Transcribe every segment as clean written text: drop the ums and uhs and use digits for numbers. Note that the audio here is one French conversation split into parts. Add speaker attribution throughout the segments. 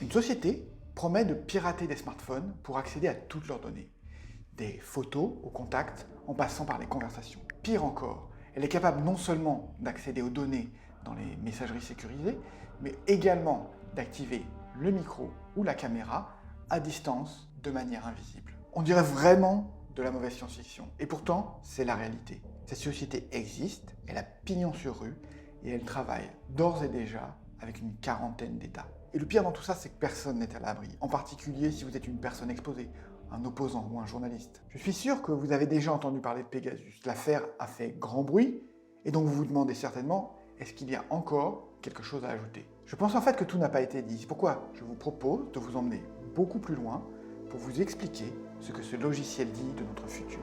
Speaker 1: Une société promet de pirater des smartphones pour accéder à toutes leurs données. Des photos aux contacts en passant par les conversations. Pire encore, elle est capable non seulement d'accéder aux données dans les messageries sécurisées, mais également d'activer le micro ou la caméra à distance de manière invisible. On dirait vraiment de la mauvaise science-fiction. Et pourtant, c'est la réalité. Cette société existe, elle a pignon sur rue et elle travaille d'ores et déjà avec une quarantaine d'États. Et le pire dans tout ça, c'est que personne n'est à l'abri, en particulier si vous êtes une personne exposée, un opposant ou un journaliste. Je suis sûr que vous avez déjà entendu parler de Pegasus. L'affaire a fait grand bruit, et donc vous vous demandez certainement, est-ce qu'il y a encore quelque chose à ajouter? Je pense en fait que tout n'a pas été dit. C'est pourquoi je vous propose de vous emmener beaucoup plus loin pour vous expliquer ce que ce logiciel dit de notre futur.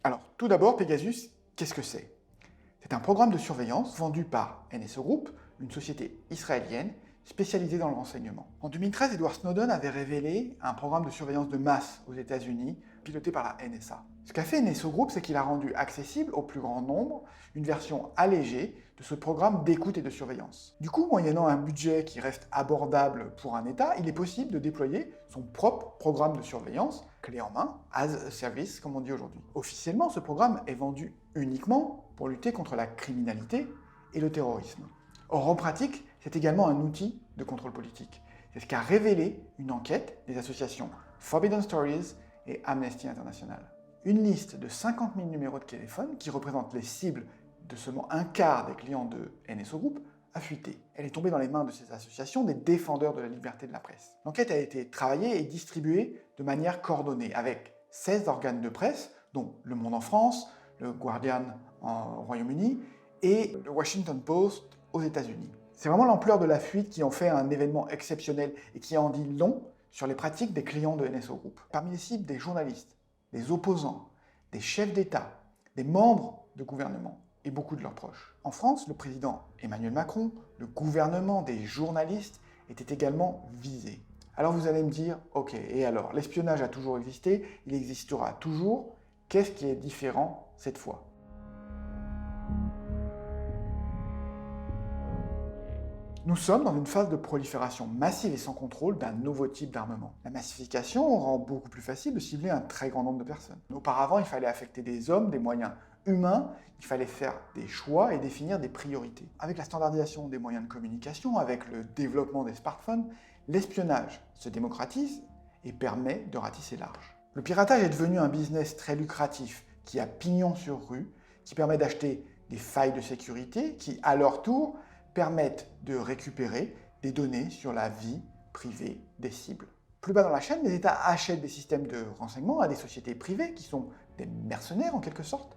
Speaker 1: Alors, tout d'abord, Pegasus, qu'est-ce que c'est? C'est un programme de surveillance vendu par NSO Group, une société israélienne spécialisée dans le renseignement. En 2013, Edward Snowden avait révélé un programme de surveillance de masse aux États-Unis, piloté par la NSA. Ce qu'a fait NSO Group, c'est qu'il a rendu accessible au plus grand nombre une version allégée de ce programme d'écoute et de surveillance. Du coup, moyennant un budget qui reste abordable pour un État, il est possible de déployer son propre programme de surveillance, clé en main, as a service, comme on dit aujourd'hui. Officiellement, ce programme est vendu uniquement pour lutter contre la criminalité et le terrorisme. Or, en pratique, c'est également un outil de contrôle politique. C'est ce qu'a révélé une enquête des associations Forbidden Stories et Amnesty International. Une liste de 50 000 numéros de téléphone, qui représentent les cibles de seulement un quart des clients de NSO Group, a fuité. Elle est tombée dans les mains de ces associations des défendeurs de la liberté de la presse. L'enquête a été travaillée et distribuée de manière coordonnée, avec 16 organes de presse, dont Le Monde en France, le Guardian au Royaume-Uni et le Washington Post aux États-Unis. C'est vraiment l'ampleur de la fuite qui en fait un événement exceptionnel et qui en dit long sur les pratiques des clients de NSO Group. Parmi les cibles, des journalistes, des opposants, des chefs d'État, des membres de gouvernement et beaucoup de leurs proches. En France, le président Emmanuel Macron, le gouvernement, des journalistes étaient également visés. Alors vous allez me dire, ok, et alors, l'espionnage a toujours existé, il existera toujours, qu'est-ce qui est différent cette fois? Nous sommes dans une phase de prolifération massive et sans contrôle d'un nouveau type d'armement. La massification rend beaucoup plus facile de cibler un très grand nombre de personnes. Auparavant, il fallait affecter des hommes, des moyens humains, il fallait faire des choix et définir des priorités. Avec la standardisation des moyens de communication, avec le développement des smartphones, l'espionnage se démocratise et permet de ratisser large. Le piratage est devenu un business très lucratif qui a pignon sur rue, qui permet d'acheter des failles de sécurité qui, à leur tour, permettent de récupérer des données sur la vie privée des cibles. Plus bas dans la chaîne, les États achètent des systèmes de renseignement à des sociétés privées qui sont des mercenaires en quelque sorte,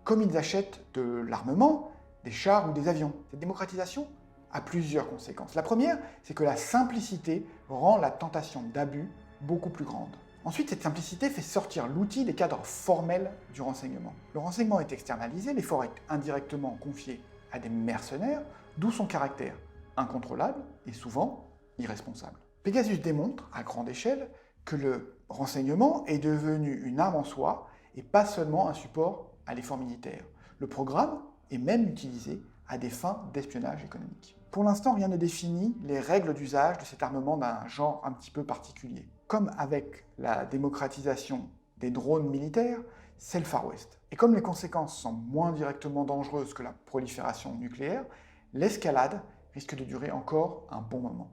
Speaker 1: comme ils achètent de l'armement, des chars ou des avions. Cette démocratisation a plusieurs conséquences. La première, c'est que la simplicité rend la tentation d'abus beaucoup plus grande. Ensuite, cette simplicité fait sortir l'outil des cadres formels du renseignement. Le renseignement est externalisé, l'effort est indirectement confié à des mercenaires, d'où son caractère incontrôlable et souvent irresponsable. Pegasus démontre, à grande échelle, que le renseignement est devenu une arme en soi et pas seulement un support à l'effort militaire. Le programme est même utilisé à des fins d'espionnage économique. Pour l'instant, rien ne définit les règles d'usage de cet armement d'un genre un petit peu particulier. Comme avec la démocratisation des drones militaires, c'est le Far West. Et comme les conséquences sont moins directement dangereuses que la prolifération nucléaire, l'escalade risque de durer encore un bon moment.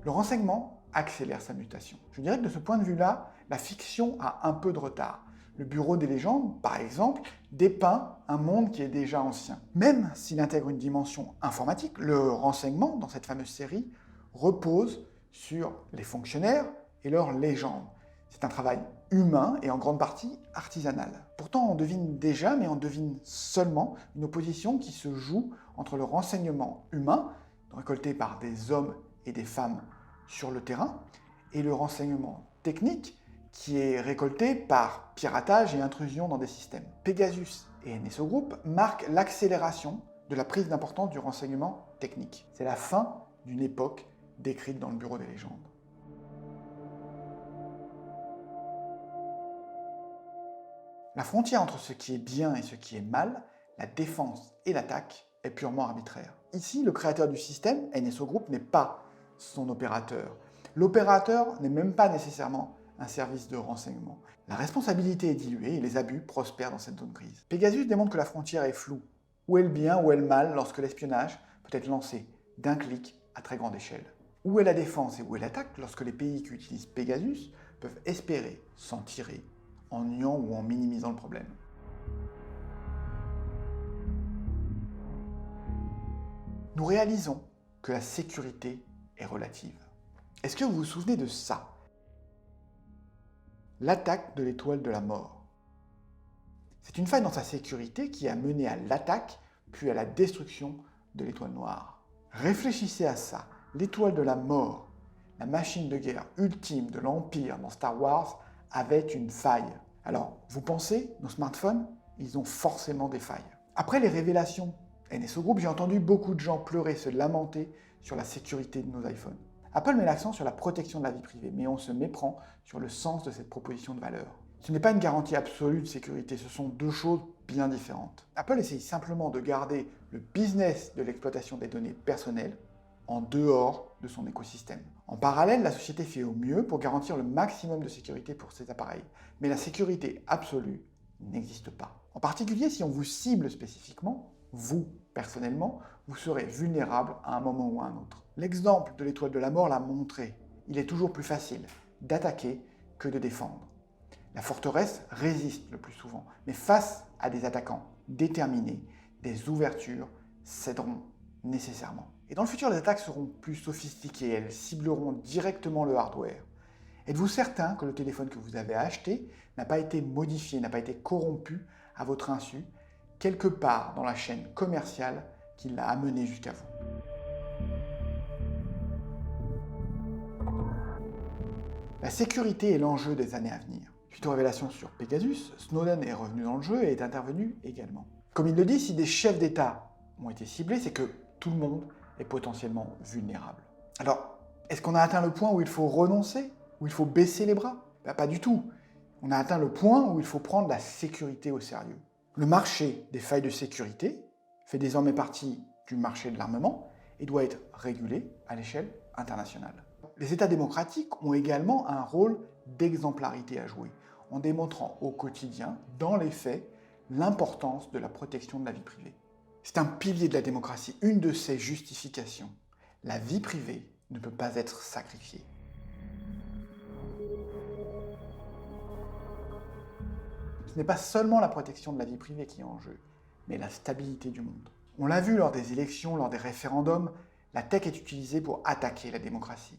Speaker 1: Le renseignement accélère sa mutation. Je dirais que de ce point de vue-là, la fiction a un peu de retard. Le Bureau des légendes, par exemple, dépeint un monde qui est déjà ancien. Même s'il intègre une dimension informatique, le renseignement, dans cette fameuse série, repose sur les fonctionnaires et leurs légendes. C'est un travail humain et en grande partie artisanal. Pourtant, on devine déjà, mais on devine seulement, une opposition qui se joue entre le renseignement humain, récolté par des hommes et des femmes sur le terrain, et le renseignement technique, qui est récolté par piratage et intrusion dans des systèmes. Pegasus et NSO Group marquent l'accélération de la prise d'importance du renseignement technique. C'est la fin d'une époque décrite dans le Bureau des légendes. La frontière entre ce qui est bien et ce qui est mal, la défense et l'attaque, est purement arbitraire. Ici, le créateur du système, NSO Group, n'est pas son opérateur. L'opérateur n'est même pas nécessairement un service de renseignement. La responsabilité est diluée et les abus prospèrent dans cette zone grise. Pegasus démontre que la frontière est floue. Où est le bien, où est le mal lorsque l'espionnage peut être lancé d'un clic à très grande échelle? Où est la défense et où est l'attaque lorsque les pays qui utilisent Pegasus peuvent espérer s'en tirer en niant ou en minimisant le problème? Nous réalisons que la sécurité est relative. Est-ce que vous vous souvenez de ça? L'attaque de l'étoile de la mort. C'est une faille dans sa sécurité qui a mené à l'attaque, puis à la destruction de l'étoile noire. Réfléchissez à ça. L'étoile de la mort, la machine de guerre ultime de l'Empire dans Star Wars, avait une faille. Alors, vous pensez, nos smartphones, ils ont forcément des failles. Après les révélations NSO Group, j'ai entendu beaucoup de gens pleurer, se lamenter sur la sécurité de nos iPhones. Apple met l'accent sur la protection de la vie privée, mais on se méprend sur le sens de cette proposition de valeur. Ce n'est pas une garantie absolue de sécurité, ce sont deux choses bien différentes. Apple essaye simplement de garder le business de l'exploitation des données personnelles en dehors de son écosystème. En parallèle, la société fait au mieux pour garantir le maximum de sécurité pour ses appareils, mais la sécurité absolue n'existe pas. En particulier, si on vous cible spécifiquement, vous, personnellement, vous serez vulnérable à un moment ou à un autre. L'exemple de l'étoile de la mort l'a montré. Il est toujours plus facile d'attaquer que de défendre. La forteresse résiste le plus souvent, mais face à des attaquants déterminés, des ouvertures céderont nécessairement. Et dans le futur, les attaques seront plus sophistiquées, elles cibleront directement le hardware. Êtes-vous certain que le téléphone que vous avez acheté n'a pas été modifié, n'a pas été corrompu à votre insu, quelque part dans la chaîne commerciale qui l'a amené jusqu'à vous? La sécurité est l'enjeu des années à venir. Suite aux révélations sur Pegasus, Snowden est revenu dans le jeu et est intervenu également. Comme il le dit, si des chefs d'État ont été ciblés, c'est que tout le monde est potentiellement vulnérable. Alors, est-ce qu'on a atteint le point où il faut renoncer? Où il faut baisser les bras? Pas du tout. On a atteint le point où il faut prendre la sécurité au sérieux. Le marché des failles de sécurité fait désormais partie du marché de l'armement et doit être régulé à l'échelle internationale. Les États démocratiques ont également un rôle d'exemplarité à jouer, en démontrant au quotidien, dans les faits, l'importance de la protection de la vie privée. C'est un pilier de la démocratie, une de ses justifications. La vie privée ne peut pas être sacrifiée. Ce n'est pas seulement la protection de la vie privée qui est en jeu, mais la stabilité du monde. On l'a vu lors des élections, lors des référendums, la tech est utilisée pour attaquer la démocratie.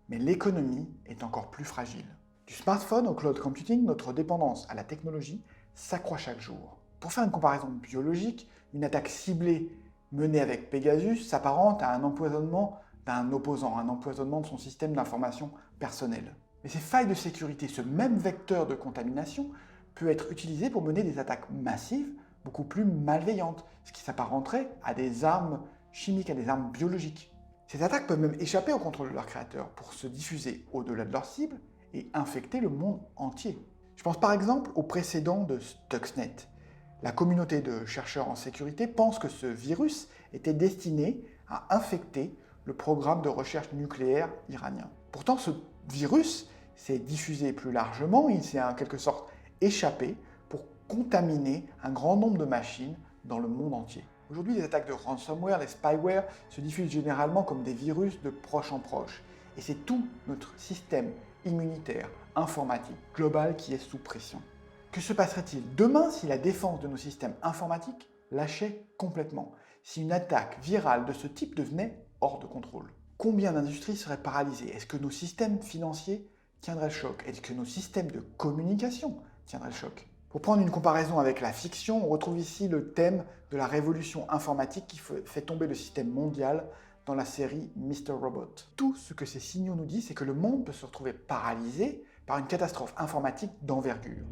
Speaker 1: Mais l'économie est encore plus fragile. Du smartphone au cloud computing, notre dépendance à la technologie s'accroît chaque jour. Pour faire une comparaison biologique, une attaque ciblée menée avec Pegasus s'apparente à un empoisonnement d'un opposant, un empoisonnement de son système d'information personnel. Mais ces failles de sécurité, ce même vecteur de contamination, peut être utilisé pour mener des attaques massives, beaucoup plus malveillantes, ce qui s'apparenterait à des armes chimiques, à des armes biologiques. Ces attaques peuvent même échapper au contrôle de leurs créateurs pour se diffuser au-delà de leur cible et infecter le monde entier. Je pense par exemple au précédent de Stuxnet. La communauté de chercheurs en sécurité pense que ce virus était destiné à infecter le programme de recherche nucléaire iranien. Pourtant, ce virus s'est diffusé plus largement, il s'est en quelque sorte échappé pour contaminer un grand nombre de machines dans le monde entier. Aujourd'hui, les attaques de ransomware, les spyware, se diffusent généralement comme des virus de proche en proche. Et c'est tout notre système immunitaire, informatique, global qui est sous pression. Que se passerait-il demain si la défense de nos systèmes informatiques lâchait complètement? Si une attaque virale de ce type devenait hors de contrôle? Combien d'industries seraient paralysées? Est-ce que nos systèmes financiers tiendraient le choc? Est-ce que nos systèmes de communication tiendraient le choc? Pour prendre une comparaison avec la fiction, on retrouve ici le thème de la révolution informatique qui fait tomber le système mondial dans la série Mr. Robot. Tout ce que ces signaux nous disent, c'est que le monde peut se retrouver paralysé par une catastrophe informatique d'envergure.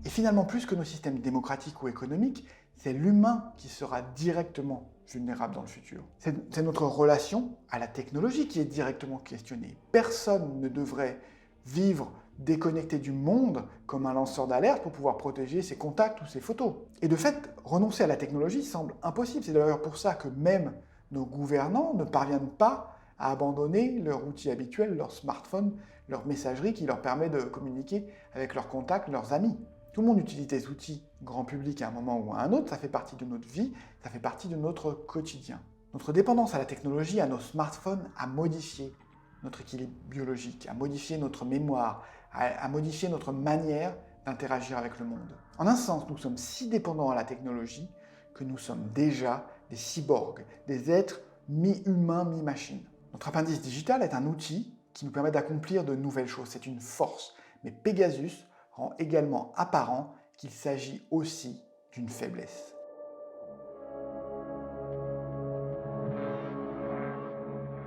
Speaker 1: Et finalement, plus que nos systèmes démocratiques ou économiques, c'est l'humain qui sera directement vulnérable dans le futur. C'est notre relation à la technologie qui est directement questionnée. Personne ne devrait vivre déconnecté du monde comme un lanceur d'alerte pour pouvoir protéger ses contacts ou ses photos. Et de fait, renoncer à la technologie semble impossible. C'est d'ailleurs pour ça que même nos gouvernants ne parviennent pas à abandonner leur outil habituel, leur smartphone, leur messagerie qui leur permet de communiquer avec leurs contacts, leurs amis. Tout le monde utilise des outils grand public à un moment ou à un autre, ça fait partie de notre vie, ça fait partie de notre quotidien. Notre dépendance à la technologie, à nos smartphones, a modifié notre équilibre biologique, a modifié notre mémoire, a modifié notre manière d'interagir avec le monde. En un sens, nous sommes si dépendants à la technologie que nous sommes déjà des cyborgs, des êtres mi-humains, mi-machines. Notre appendice digital est un outil qui nous permet d'accomplir de nouvelles choses, c'est une force. Mais Pegasus rend également apparent qu'il s'agit aussi d'une faiblesse.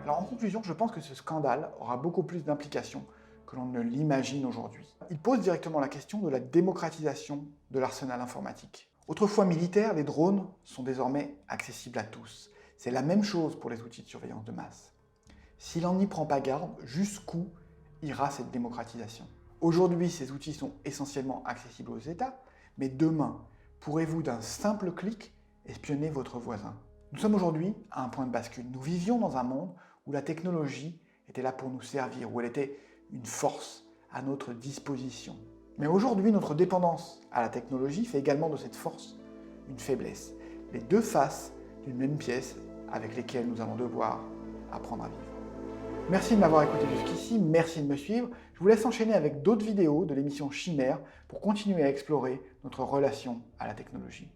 Speaker 1: Alors en conclusion, je pense que ce scandale aura beaucoup plus d'implications que l'on ne l'imagine aujourd'hui. Il pose directement la question de la démocratisation de l'arsenal informatique. Autrefois militaires, les drones sont désormais accessibles à tous. C'est la même chose pour les outils de surveillance de masse. Si l'on n'y prend pas garde, jusqu'où ira cette démocratisation? Aujourd'hui, ces outils sont essentiellement accessibles aux États, mais demain, pourrez-vous d'un simple clic espionner votre voisin? Nous sommes aujourd'hui à un point de bascule. Nous vivions dans un monde où la technologie était là pour nous servir, où elle était une force à notre disposition. Mais aujourd'hui, notre dépendance à la technologie fait également de cette force une faiblesse. Les deux faces d'une même pièce avec lesquelles nous allons devoir apprendre à vivre. Merci de m'avoir écouté jusqu'ici, merci de me suivre. Je vous laisse enchaîner avec d'autres vidéos de l'émission Chimère pour continuer à explorer notre relation à la technologie.